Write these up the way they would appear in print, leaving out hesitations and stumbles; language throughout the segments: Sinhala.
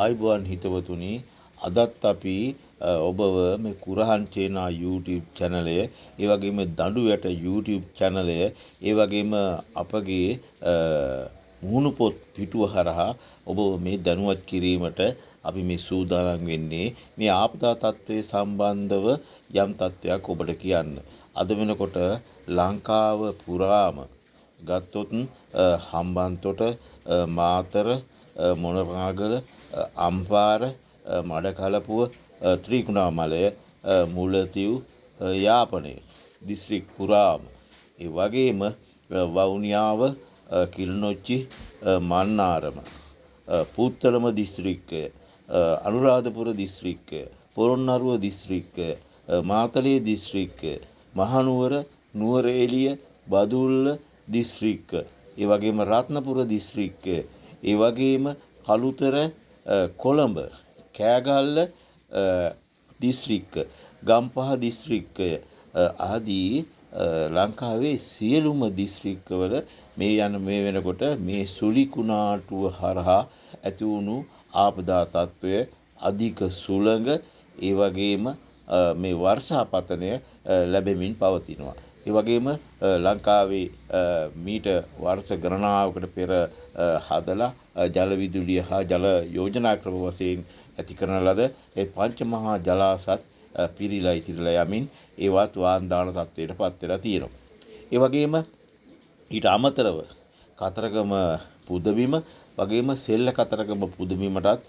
ආයුබෝවන් හිතවතුනි අදත් අපි ඔබව මේ කුරහන් චේනා YouTube channel එක ඒ වගේම දඬුවැට YouTube channel එක ඒ වගේම අපගේ මුහුණු පොත් පිටුව හරහා ඔබ මේ දැනුවත් කිරීමට අපි මේ සූදානම් වෙන්නේ මේ ආපදා තත්ත්වයේ සම්බන්ධව යම් තත්ත්වයක් ඔබට කියන්න. අද වෙනකොට ලංකාව පුරාම ගත්තොත් හම්බන්තොට මාතර මොනරාගල අම්පාර මඩකලපුව ත්‍රිකුණාමලය මුලතිව් යාපනය දිස්ත්‍රික් පුරාම ඒ වගේම වවුනියාව කිල්නොච්චි මන්නාරම පුත්තලම දිස්ත්‍රික්කය අනුරාධපුර දිස්ත්‍රික්කය පොරොන්නරුව දිස්ත්‍රික්කය මාතලේ දිස්ත්‍රික්කය මහනුවර නුවරඑළිය බදුල්ල දිස්ත්‍රික්ක ඒ වගේම රත්නපුර දිස්ත්‍රික්කය ඒ වගේම කළුතර කොළඹ කෑගල්ල දිස්ත්‍රික්ක ගම්පහ දිස්ත්‍රික්කය ආදී ලංකාවේ සියලුම දිස්ත්‍රික්කවල මේ යන මේ වෙනකොට මේ සුලි කුණාටුව හරහා ඇති වුණු ආපදා තත්ත්වය අධික සුළඟ ඒ වගේම මේ වර්ෂාපතනය ලැබෙමින් පවතිනවා. ඒ වගේම ලංකාවේ මීට වර්ෂ ගණනාවකට පෙර හදලා ජල විදුලිය හා ජල යෝජනා ක්‍රම වශයෙන් ඇති කරන ලද ඒ පංචමහා ජලාශත් පිරීලා ඉතිරිලා යමින් ඒවත් වාන් දාන තත්ත්වයට පත් වෙලා තියෙනවා. ඒ වගේම ඊට අමතරව කතරගම පුදබිම වගේම සෙල්ල කතරගම පුදබිමටත්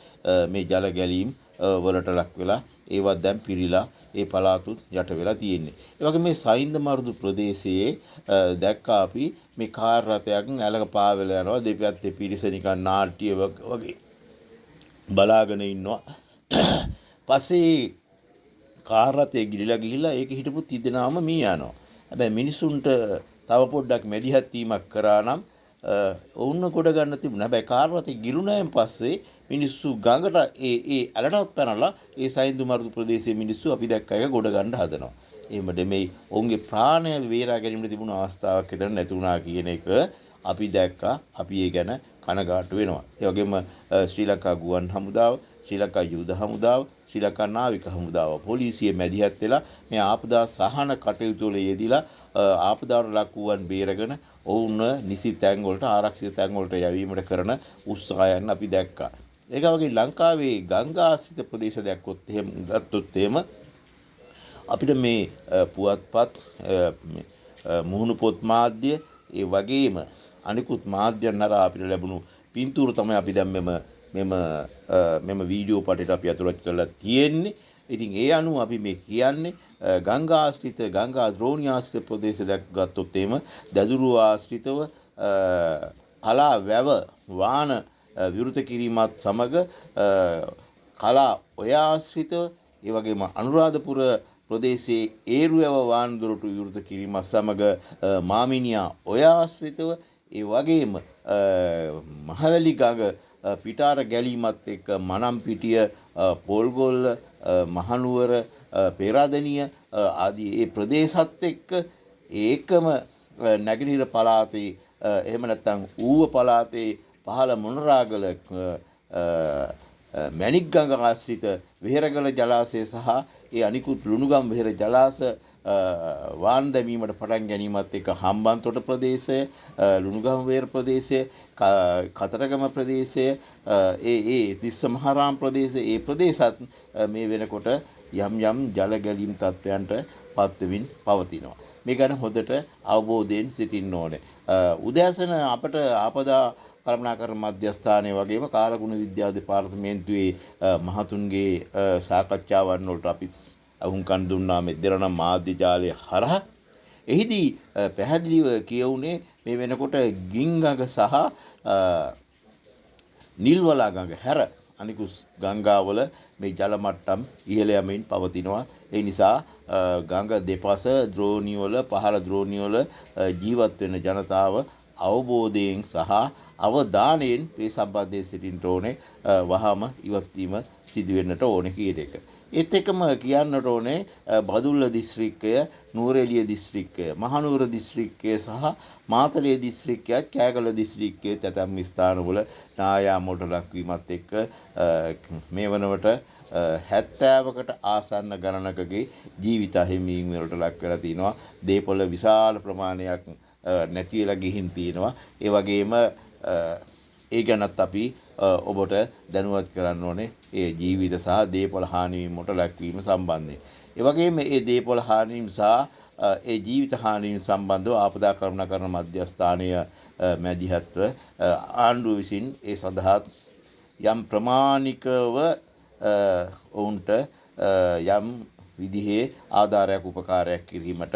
මේ ජල ගැලීම් වලට ලක් වෙලා ඒවත් දැන් පිරීලා ඒ පළාතුත් යට වෙලා තියෙන්නේ. ඒ වගේ මේ සයින්ද මරුදු ප්‍රදේශයේ දැක්කා අපි මේ කාර් රථයක් ඇලක පාවෙලා යනවා දෙපැත්තේ පිරිස නිකන් නාට්‍ය වගේ බලාගෙන ඉන්නවා. පස්සේ කාර් රථය ගිලිලා ගිහිල්ලා ඒක හිටපු තිදෙනාම මී යනවා. හැබැයි මිනිසුන්ට තව පොඩ්ඩක් මැදිහත් වීමක් කරා නම් ඔවුන්ව ගොඩ ගන්න තිබුණා. හැබැයි කාර් රථය ගිලුණායින් පස්සේ මිනිස්සු ගඟට ඒ ඇලටත් පැනලා ඒ සයින්දු මරුදු ප්‍රදේශයේ මිනිස්සු අපි දැක්ක එක ගොඩ ගන්න හදනවා. එහෙම දෙමෙයි ඔවුන්ගේ ප්‍රාණය වේරා ගැනීමට තිබුණු අවස්ථාවක් එතන නැති වුණා කියන එක අපි දැක්කා. අපි ඒ ගැන කනගාටු වෙනවා. ඒ වගේම ශ්‍රී ලංකා ගුවන් හමුදාව, ශ්‍රී ලංකා යුද හමුදාව, ශ්‍රී ලංකා නාවික හමුදාව පොලිසිය මැදිහත් වෙලා මේ ආපදා සහන කටයුතු වල යෙදিলা ආපදාවට ලක් වූවන් බේරගෙන ඔවුන් නිසි තැන් වලට ආරක්ෂිත තැන් වලට යැවීමට කරන උත්සාහයන් අපි දැක්කා. ඒක වගේ ලංකාවේ ගංගාශ්‍රිත ප්‍රදේශ දැක්කොත් එහෙම ගත්තොත් එහෙම අපිට මේ පුවත්පත් මුහුණු පොත් මාධ්‍ය ඒ වගේම අනිකුත් මාධ්‍යයන් හරහා අපිට ලැබුණු පින්තූර තමයි අපි දැන් මෙම වීඩියෝ පටයට අපි අතුලත් කරලා තියෙන්නේ. ඉතින් ඒ අනුව අපි මේ කියන්නේ ගංගා ආශ්‍රිත ගංගා ද්‍රෝණී ආශ්‍රිත ප්‍රදේශ දැක්ගත්තොත් එහෙම දැදුරු ආශ්‍රිතව කලා වැව වාන විවෘත කිරීමත් සමග කලා ඔය ආශ්‍රිතව ඒ වගේම අනුරාධපුර ප්‍රදේශයේ ඒරුවැව වාන් දොරටු විවෘත කිරීමත් සමග මාමිනියා ඔය ආශ්‍රිතව ඒ වගේම මහවැලි ගඟ පිටාර ගැලීමත් එක්ක මනම්පිටිය පොල්ගොල්ල මහනුවර පෙරාදෙණිය ආදී ඒ ප්‍රදේශත් එක්ක ඒකම නැගෙනහිර පළාතේ එහෙම නැත්නම් ඌව පළාතේ පහළ මොනරාගල මැණික්ගඟ ආශ්‍රිත වෙහෙරගල ජලාශය සහ ඒ අනිකුත් ලුණුගම් වෙහෙර ජලාශ වාන් දැමීමට පටන් ගැනීමත් එක්ක හම්බන්තොට ප්‍රදේශය, ලුණුගම් වෙහෙර ප්‍රදේශය, කතරගම ප්‍රදේශය, ඒ තිස්සමහාරාම ප්‍රදේශය, ඒ ප්‍රදේශත් මේ වෙනකොට යම් යම් ජල ගැලීම් තත්ත්වයන්ට පත්වෙමින් පවතිනවා. මේ ගැන හොඳට අවබෝධයෙන් සිටින්න ඕනේ. උදෑසන අපට ආපදා කළමනාකරණ මධ්‍යස්ථානයේ වගේම කාලගුණ විද්‍යා දෙපාර්තමේන්තුවේ මහතුන්ගේ සාකච්ඡාවන් වලට අපි අහුම්කන් දුන්නා මේ දෙරණ මාධ්‍ය ජාලය හරහා. එහිදී පැහැදිලිව කියවුනේ මේ වෙනකොට ගිංගඟ සහ නිල්වලා ගඟ හැර අනිකුත් ගංගාවල මේ ජල මට්ටම් ඉහළ යමින් පවතිනවා. ඒ නිසා ගඟ දෙපස ද්‍රෝණිය වල පහළ ද්‍රෝණිය වල ජීවත් වෙන ජනතාව අවබෝධයෙන් සහ අවධානයෙන් මේ සම්බන්ධයෙන් සිටින්න ඕනේ වහාම ඉවත් වීම සිදු වෙන්නට ඕනේ කියන එක. ඒත් එක්කම කියන්නට ඕනේ බදුල්ල දිස්ත්‍රික්කය, නුවරඑළිය දිස්ත්‍රික්කය, මහනුවර දිස්ත්‍රික්කය සහ මාතලේ දිස්ත්‍රික්කයත් කෑගල්ල දිස්ත්‍රික්කයේ ඇතැම් ස්ථානවල නායාමකට ලක්වීමත් එක්ක මේ වනවට 70කට ආසන්න ගණනකගේ ජීවිත අහිමිවීම වලට ලක් වෙලා තිනවා. දේපොළ විශාල ප්‍රමාණයක් නැති වෙලා ගිහින් තිනවා. ඒ වගේම ඒ ගැනත් අපි ඔබට දැනුවත් කරන්න ඕනේ ඒ ජීවිත සහ දේපොළ හානිවීමට ලක්වීම සම්බන්ධයෙන්. ඒ වගේම ඒ දේපොළ හානිවීම සහ ඒ ජීවිත හානිවීම සම්බන්ධව ආපදා කරුණාකරන මධ්‍යස්ථානීය මැදිහත්ව ආණ්ඩුව විසින් ඒ සඳහා යම් ප්‍රමාණිකව ඔවුන්ට යම් විදිහේ ආධාරයක් උපකාරයක් කිරීමට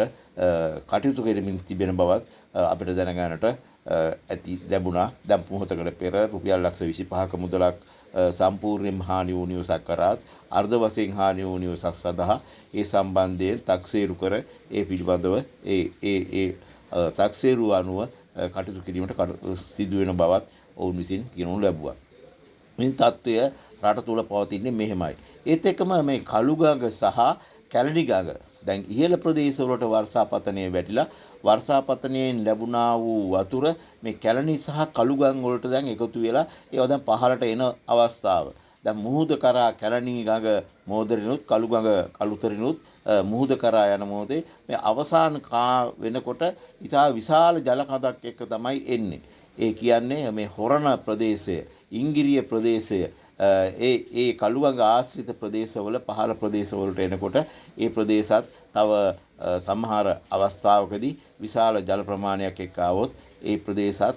කටයුතු කරමින් තිබෙන බවත් අපිට දැනගන්නට ඇති ලැබුණා. දැන් මොහොතකට පෙර රුපියල් ලක්ෂ 25ක මුදලක් සම්පූර්ණයෙන් හානි වූ නිවසක් කරාත් අර්ධ වශයෙන් හානි වූ නිවසක් සඳහා ඒ සම්බන්ධයෙන් තක්සේරු කර ඒ පිළිබඳව ඒ තක්සේරු අනුව කටයුතු කිරීමට සිදු වෙන බවත් ඔවුන් විසින් කියනු ලැබුවා. මේ තත්ත්වය රට තුල පවතින්නේ මෙහෙමයි. ඒත් එක්කම මේ කළුගඟ සහ කැලණි ගඟ දැන් ඉහළ ප්‍රදේශවලට වර්ෂාපතනය වැටිලා වර්ෂාපතනයෙන් ලැබුණා වූ වතුර මේ කැලණි සහ කළුගඟ වලට දැන් එකතු වෙලා ඒවා දැන් පහළට එන අවස්ථාව. දැන් මුහුද කරා කැලණි ගඟ මෝදරිනුත් කළුගඟ කළුතරිනුත් මුහුද කරා යන මොහොතේ මේ අවසාන කා වෙනකොට ඉතා විශාල ජල කඳක් එක්ක තමයි එන්නේ. ඒ කියන්නේ මේ හොරණ ප්‍රදේශය, ඉංගිරිය ප්‍රදේශය ඒ කළුගඟ ආශ්‍රිත ප්‍රදේශවල පහළ ප්‍රදේශවලට එනකොට ඒ ප්‍රදේශات තව සමහර අවස්ථාවකදී විශාල ජල ප්‍රමාණයක් එක්ක આવොත් ඒ ප්‍රදේශات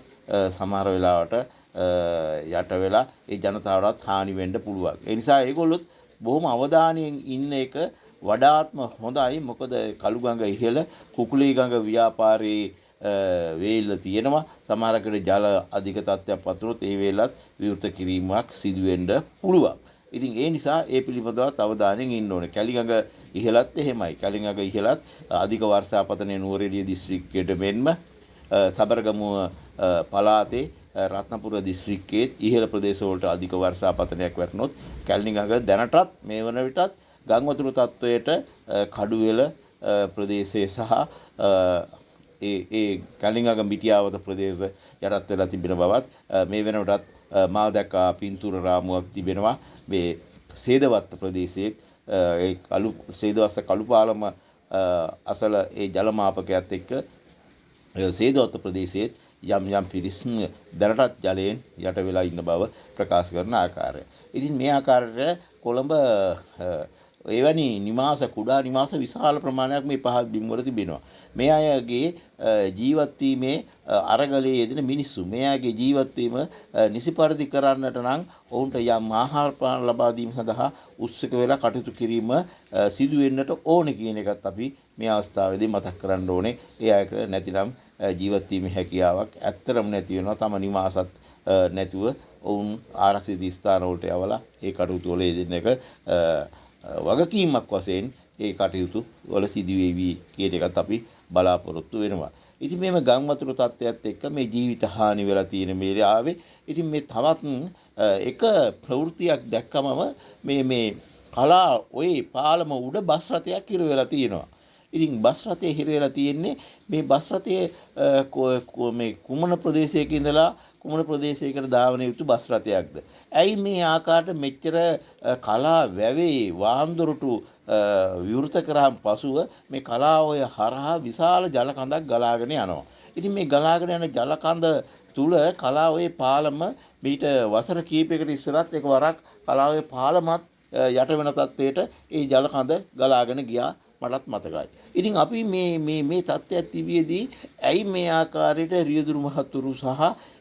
සමහර වෙලාවට යට වෙලා ඒ ජනතාවටත් හානි වෙන්න පුළුවන්. ඒ නිසා ඒගොල්ලොත් බොහොම අවධානයෙන් ඉන්න එක වඩාත්ම හොඳයි. මොකද කළුගඟ ඉහළ කුකුලී ගඟ ව්‍යාපාරයේ වේල්ල තියෙනවා. සමහරකට ජල අධික තත්ත්වයක් පතුරොත් ඒ වේලත් විවෘත කිරීමක් සිදු වෙන්න පුළුවන්. ඉතින් ඒ නිසා ඒ පිළිබඳව අවධානයෙන් ඉන්න ඕනේ. කැලිගඟ ඉහළත් එහෙමයි. කැලිගඟ ඉහළත් අධික වර්ෂාපතනයේ නුවරඑළිය දිස්ත්‍රික්කයට මෙන්ම සබරගමුව පළාතේ රත්නපුර දිස්ත්‍රික්කයේ ඉහළ ප්‍රදේශවලට අධික වර්ෂාපතනයක් වැටුනොත් කැලිගඟ දැනටත් මේ වන විටත් ගම් වතුර තත්වයට කඩුවෙල ප්‍රදේශයේ සහ ඒ කැලිගඟ මිටියාවත ප්‍රදේශ යටත් වෙලා තිබෙන බවත් මේ වෙනකොටත් මා දැක්කා පින්තූර රාමුවක් තිබෙනවා මේ සේදවත්ත ප්‍රදේශයේ ඒ සේදවස්ස කළුපාලම අසල ඒ ජල මාපකයත් එක්ක සේදවත්ත ප්‍රදේශයේ යම් පිරිස් දැනටත් ජලයෙන් යට වෙලා ඉන්න බව ප්‍රකාශ කරන ආකාරය. ඉතින් මේ ආකාරයට කොළඹ එවැනි නිවාස කුඩා නිවාස විශාල ප්‍රමාණයක් මේ පහත් බිම් වල තිබෙනවා. මේ අයගේ ජීවත් වීමේ අරගලයේ යෙදෙන මිනිස්සු මේ අයගේ ජීවත් වීම නිසි පරිදි කරන්නට නම් ඔවුන්ට යම් ආහාර පාන ලබා දීම සඳහා උත්සුක වෙලා කටයුතු කිරීම සිදු වෙන්නට ඕනේ කියන එකත් අපි මේ අවස්ථාවේදී මතක් කරන්න ඕනේ. ඒ අයට නැතිනම් ජීවත් වීමේ හැකියාවක් ඇත්තරම නැති වෙනවා. තම නිවාසත් නැතුව ඔවුන් ආරක්ෂිත ස්ථාන වලට යවලා ඒ කටයුතු වල යෙදෙන එක වගකීමක් වශයෙන් ඒ කටයුතු වල සිදුවේවි කියන එකත් අපි බලාපොරොත්තු වෙනවා. ඉතින් මේව ගම් වතුර තත්ත්වයක් එක්ක මේ ජීවිත හානි වෙලා තියෙන මේ ආවේ. ඉතින් මේ තවත් එක ප්‍රවෘත්තියක් දැක්කමම මේ කලා ඔය පාලම උඩ බස් රථයක් හිර වෙලා තියෙනවා. ඉතින් බස් රථය හිර වෙලා තියෙන්නේ මේ බස් රථයේ මේ කුමන ප්‍රදේශයක ඉඳලා කුමන ප්‍රදේශයකට ධාවනය යුතු බස් රථයක්ද? ඇයි මේ ආකාරයට මෙච්චර කලා වැවේ වාන්දොරටු විවෘත කරාන් පසුව මේ කලාඔය හරහා විශාල ජල කඳක් ගලාගෙන යනවා. ඉතින් මේ ගලාගෙන යන ජල කඳ තුල කලාඔය පාලම මීට වසර කිහිපයකට ඉස්සරත් එකවරක් කලාඔය පාලමත් යට වෙන තත්වයට ඒ ජල කඳ ගලාගෙන ගියා මටත් මතකයි. ඉතින් අපි මේ තත්ත්වයක් තිබියදී ඇයි මේ ආකාරයට රියදුරු මහතුරු සහ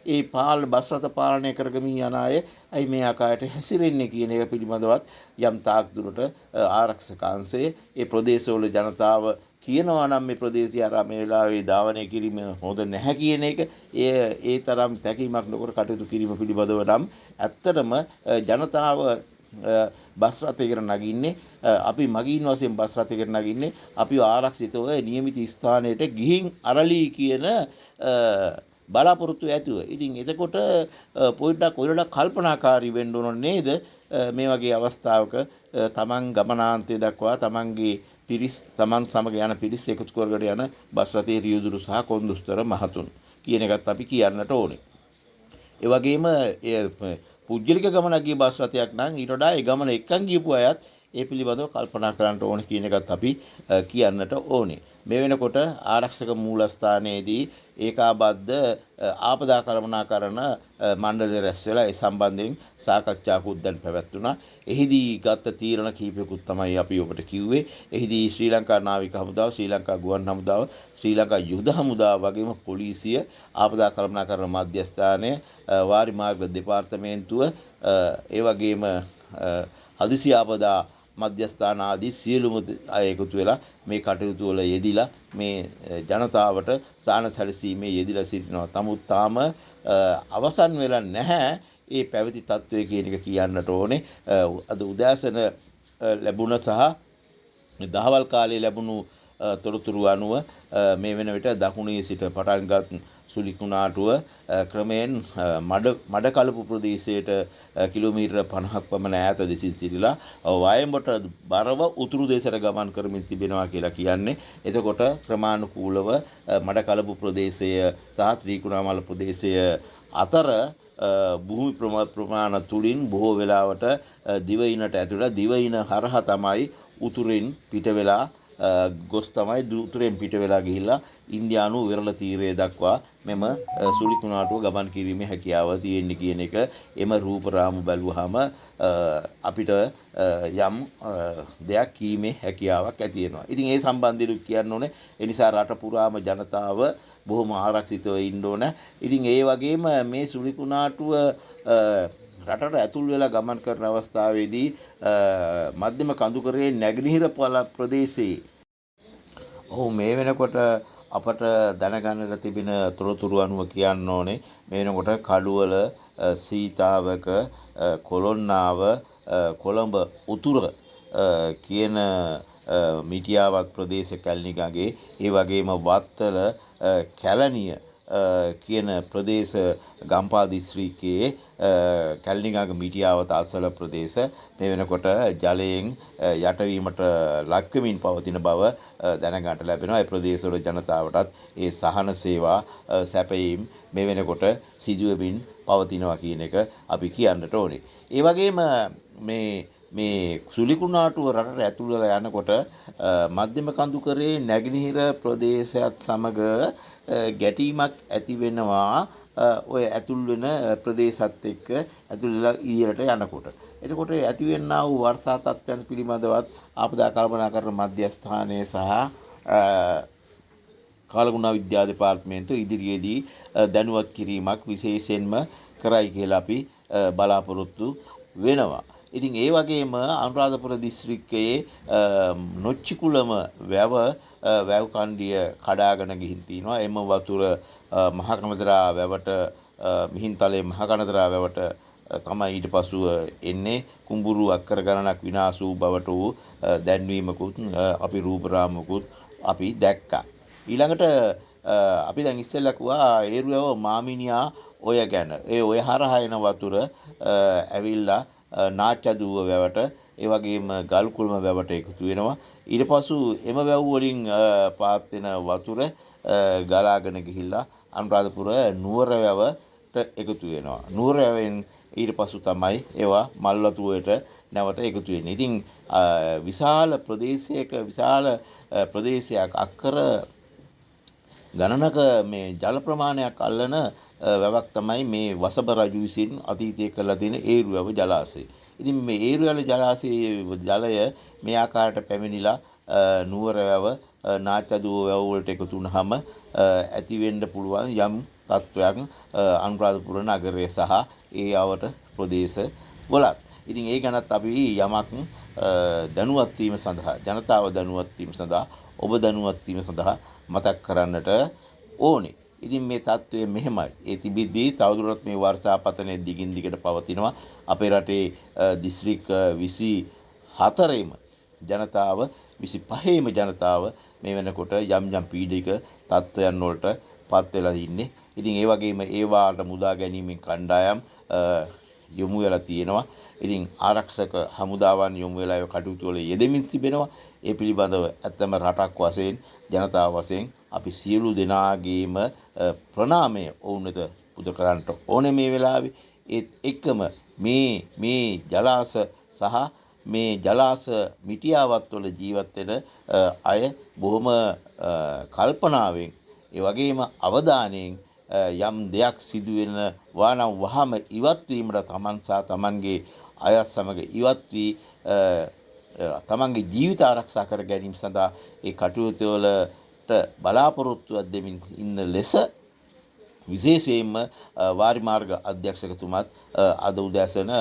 ඒ බස් රථ පාලනය කරගමින් යන අය ඇයි මේ ආකාරයට හැසිරෙන්නේ කියන එක පිළිබඳවත් යම් තාක් දුරට ආරක්ෂක අංශය ඒ ප්‍රදේශවල ජනතාව කියනවා නම් මේ ප්‍රදේශය අර මේ වෙලාවේ ධාවනය කිරීම හොඳ නැහැ කියන එක ඒ තරම් තැකීමක් නොකර කටයුතු කිරීම පිළිබඳව නම් ඇත්තටම ජනතාව බස් රථයකට නගින්නේ අපි මගීන් වශයෙන් බස් රථයකට නගින්නේ අපි ආරක්ෂිතව නියමිත ස්ථානයට ගිහින් අරලි කියන බලාපොරොත්තු ඇතුව. ඉතින් එතකොට පොඩ්ඩක් ඔයලා කල්පනාකාරී වෙන්න ඕන නේද? මේ වගේ අවස්ථාවක තමන් ගමනාන්තය දක්වා තමන්ගේ පිරිස් තමන් සමග යන පිරිස් එකතු කරගෙන යන බස් රථයේ රියදුරු සහ කොන්දුස්තර මහතුන් කියන එකත් අපි කියන්නට ඕනේ. ඒ වගේම පුද්ගලික ගමනක් ගිය බස් රථයක් නම් ඊට වඩා ඒ ගමන එක්කන් ගියපු අයත් ඒ පිළිබඳව කල්පනා කරන්න ඕනේ කියන එකත් අපි කියන්නට ඕනේ. මේ වෙනකොට ආරක්ෂක මූලස්ථානයේදී ඒකාබද්ධ ආපදා කළමනාකරණ මණ්ඩලය රැස් වෙලා ඒ සම්බන්ධයෙන් සාකච්ඡාකුත් දැන් පැවැත්වුණා. එහිදී ගත්ත තීරණ කීපයකුත් තමයි අපි ඔබට කිව්වේ. එහිදී ශ්‍රී ලංකා නාවික හමුදාව, ශ්‍රී ලංකා ගුවන් හමුදාව, ශ්‍රී ලංකා යුද හමුදාව වගේම පොලිසිය, ආපදා කළමනාකරණ මධ්‍යස්ථානය, වාරි මාර්ග දෙපාර්තමේන්තුව, ඒ වගේම හදිසි ආපදා මධ්‍යස්ථාන ආදී සියලුම අය එකතු වෙලා මේ කටයුතු වල යෙදිලා මේ ජනතාවට සාන සැලසීමේ යෙදිලා සිටිනවා. නමුත් තාම අවසන් වෙලා නැහැ ඒ පැවති තත්වය කියන එක කියන්නට ඕනේ. අද උදෑසන ලැබුණ සහ දහවල් කාලේ ලැබුණු තොරතුරු අනුව මේ වෙන විට දකුණේ සිට පටන්ගත් සුලිකුණාටුව ක්‍රමයෙන් මඩකලපු ප්‍රදේශයට කිලෝමීටර 50ක් පමණ ඈත දෙසින් සිටිලා වයඹට බරව උතුරු දේශයට ගමන් කරමින් තිබෙනවා කියලා කියන්නේ. එතකොට ක්‍රමානුකූලව මඩකලපු ප්‍රදේශය සහ ත්‍රිකුණාමල ප්‍රදේශය අතර භූමි ප්‍රමාණ තුලින් බොහෝ වෙලාවට දිවයිනට ඇතුළට දිවයින හරහා තමයි උතුරින් පිට වෙලා ගොස් තමයි උතුරෙන් පිට වෙලා ගිහිල්ලා ඉන්දියානු වෙරළ තීරය දක්වා මෙම සුලිකුණාටුව ගමන් කිරීමේ හැකියාව තියෙන්නේ කියන එක එම රූප රාමු බැලුවාම අපිට යම් දෙයක් කීමේ හැකියාවක් ඇති වෙනවා. ඉතින් ඒ සම්බන්ධයෙන් කියන්න ඕනේ ඒ නිසා රට පුරාම ජනතාව බොහොම ආරක්ෂිතව ඉන්න ඕන. ඉතින් ඒ වගේම මේ සුලිකුණාටුව රටට ඇතුල් වෙලා ගමන් කරන අවස්ථාවේදී මධ්‍යම කඳුකරේ නැගෙනහිර ප්‍රදේශයේ මේ වෙනකොට අපට දැනගන්නට තිබෙන තොරතුරු අනුව කියන්න ඕනේ මේ වෙනකොට කඩුවල, සීතාවක, කොළොන්නාව, කොළඹ උතුර කියන මිටියාවත් ප්‍රදේශ කැලණිගඟේ, ඒ වගේම වත්තල, කැලණිය කියන ප්‍රදේශ ගම්පහ දිස්ත්‍රික්කයේ කැලණිගඟ මිටියාවත අසල ප්‍රදේශ මේ වෙනකොට ජලයෙන් යටවීමට ලක්වෙමින් පවතින බව දැනගන්නට ලැබෙනවා. ඒ ප්‍රදේශවල ජනතාවටත් ඒ සහන සේවා සැපයීම් මේ වෙනකොට සිදුවෙමින් පවතිනවා කියන එක අපි කියන්නට ඕනේ. ඒ වගේම මේ සුලිකුණාටුව රටට ඇතුල් වෙලා යනකොට මධ්‍යම කඳුකරේ නැගෙනහිර ප්‍රදේශයත් සමග ගැටීමක් ඇති වෙනවා. ඔය ඇතුල් වෙන ප්‍රදේශات එක්ක ඇතුල් වෙලා ඊළට යනකොට. එතකොට ඇති වෙන්නා වූ වර්ෂා තත්ත්වයන් පිළිබඳවත් ආපදා කළමනාකරණ මධ්‍යස්ථානයේ සහ කාලගුණ විද්‍යා දෙපාර්තමේන්තුව ඉදිරියේදී දැනුවත් කිරීමක් විශේෂයෙන්ම කරයි කියලා අපි බලාපොරොත්තු වෙනවා. ඉතින් ඒ වගේම අනුරාධපුර දිස්ත්‍රික්කයේ නොච්චිකුලම වැව් කණ්ඩිය කඩාගෙන ගිහින් තිනවා. එම වතුර මහකනදරා වැවට මිහින්තලේ මහකනදරා වැවට තමයි ඊට පසුව එන්නේ. කුඹුරු අක්කර ගණනක් විනාශ වූ බවට වූ දැන්වීමකුත් අපි රූපරාමකුත් අපි දැක්කා. ඊළඟට අපි දැන් ඉස්සෙල්ලා කිව්වා ඒරුවව මාමිනියා ඔය ගැන. ඒ ඔය හරහා එන වතුර ඇවිල්ලා නාචදුව වැවට, ඒ වගේම ගල්කුල්ම වැවට එකතු වෙනවා. ඊට පසු එම වැව් වලින් පාත් වෙන වතුර ගලාගෙන ගිහිල්ලා අනුරාධපුර නුවර වැවට එකතු වෙනවා. නුවර වැවෙන් ඊට පසු තමයි ඒවා මල්වතුවට නැවත එකතු වෙන්නේ. ඉතින් විශාල ප්‍රදේශයක් අක්කර ගණනක මේ ජල ප්‍රමාණයක් අල්ලන වැවක් තමයි මේ වසබ රජු විසින් අතීතයේ කරලා තියෙන ඒරුවව ජලාශය. ඉතින් මේ ඒරුවල ජලාශයේ ජලය මේ ආකාරයට පැමිණිලා නුවර වැව, නාචදුව වැව වලට එකතු වුනහම ඇති වෙන්න පුළුවන් යම් තත්වයක් අනුරාධපුර නගරය සහ ඒ ආවට ප්‍රදේශ වලත්. ඉතින් ඒ ගැනත් අපි යමක් දැනුවත් වීම සඳහා, ජනතාව දැනුවත් වීම සඳහා, ඔබ දැනුවත් වීම සඳහා මතක් කරන්නට ඕනේ. ඉතින් මේ තත්ත්වය මෙහෙමයි. ඒ තිබිද්දී තවදුරටත් මේ වර්ෂාපතනය දිගින් දිගට පවතිනවා. අපේ රටේ දිස්ත්‍රික් 24ෙම ජනතාව 25ෙම ජනතාව මේ වෙනකොට යම් යම් පීඩික තත්ත්වයන් වලට පත් වෙලා ඉන්නේ. ඉතින් ඒ වගේම ඒවාට මුදා ගැනීමෙන් කණ්ඩායම් යොමු වෙලා තියෙනවා. ඉතින් ආරක්ෂක හමුදාවන් යොමු වෙලා ඒ කටයුතු වල යෙදෙමින් තිබෙනවා. ඒ පිළිබඳව ඇත්තම රටක් වශයෙන් ජනතාව වශයෙන් අපි සියලු දෙනාගේම ප්‍රණාමය ඔවුන්ට පුද කරන්නට ඕනේ මේ වෙලාවේ. ඒත් එක්කම මේ ජලාශ සහ මේ ජලාශ මිටියාවත් වල ජීවත් වෙන අය බොහොම කල්පනාවෙන් ඒ වගේම අවධානයෙන් යම් දෙයක් සිදු වෙනවා නම් වහම ඉවත් වීමට තමන් සහ තමන්ගේ අයත් සමග ඉවත් වී තමන්ගේ ජීවිත ආරක්ෂා කර ගැනීම සඳහා ඒ කටයුතු වලට බලාපොරොත්තුවක් දෙමින් ඉන්න ලෙස විශේෂයෙන්ම වාරිමාර්ග අධ්‍යක්ෂකතුමත් අද උදෑසන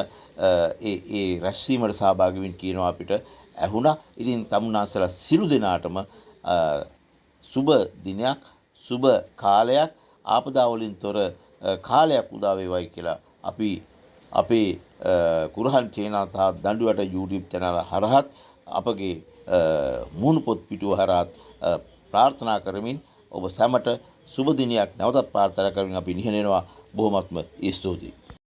ඒ රැස්වීමට සහභාගී වෙන්න කියනවා අපිට ඇහුණා. ඉතින් තමුන්නාසලා සිළු දෙනාටම සුබ දිනයක් සුබ කාලයක් ආපදා වලින් තොර කාලයක් උදා වේවයි කියලා අපි අපේ කුරහන් චේනාතා දඬුවට YouTube channel හරහත් අපගේ මුණුපොත් පිටුව හරහත් ප්‍රාර්ථනා කරමින් ඔබ සැමට සුබ දිනයක් නැවතත් ප්‍රාර්ථනා කරමින් අපි නිහඬ වෙනවා. බොහොමත්ම ස්තුතියි.